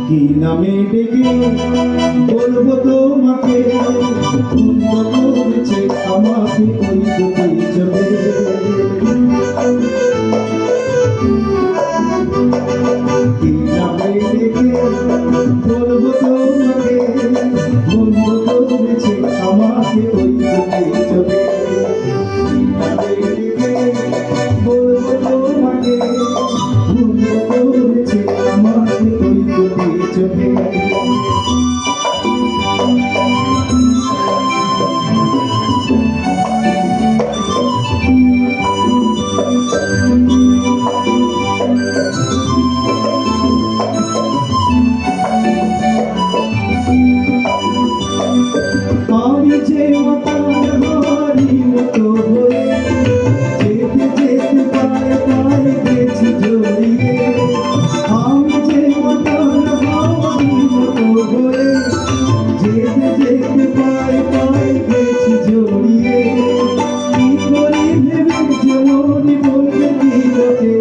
কি নামে ডেকে বলবো তোমাকে, বন্ধ করেছে আমাকে ওই দুটি চোখে। কি নামে ডেকে বলবো তোমাকে, বন্ধ করেছে আমাকে ওই দুটি চোখে। কি নামে ডেকে বলবো তোমাকে, বন্ধ করেছে আমাকে ওই দুটি চোখে। আমি যে মাতার হারি মতো হয়ে যেতে যেতে পায়ে পায়ে গেছি জড়িয়ে। আমি যে মাতার হারি মতো হয়ে যেতে যেতে পায়ে পায়ে গেছি জড়িয়ে। কি করি ভেবে যেমন বলবে কি লোকে,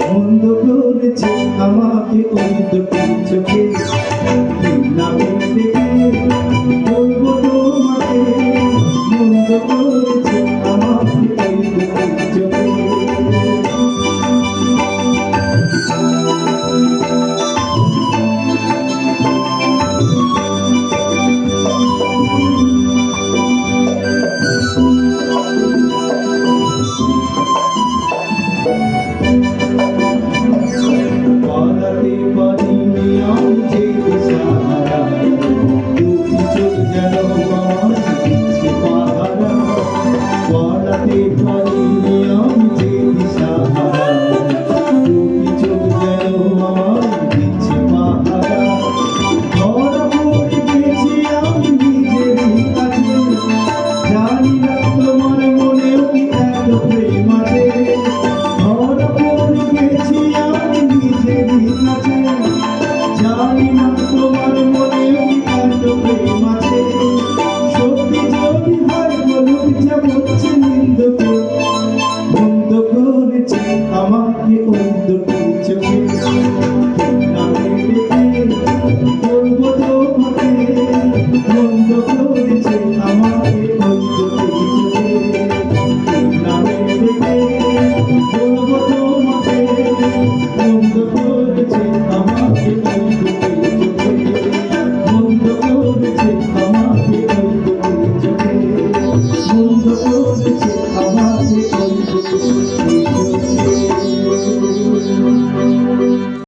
বন্ধ করেছে আমাকে ওই দুটি চোখে। কি নামে ডেকে বলবো তোমাকে, বন্ধ করেছে আমাকে ওই দুটি চোখে। পালাতে পারিনি আমি যে দিশাহারা, দুটি চোখ যেন আমার দিচ্ছে পাহারা। পালাতে পারিনি আমি যে দিশাহারা, দুটি চোখ যেন আমার দিচ্ছে পাহারা। ধরা পড়ে গেছি আমি নিজেরই কাছে, জানি না তোমার মনেও কি এত প্রেম আছে। ধরা পড়ে গেছি আমি নিজেরই কাছে, জানি না তোমার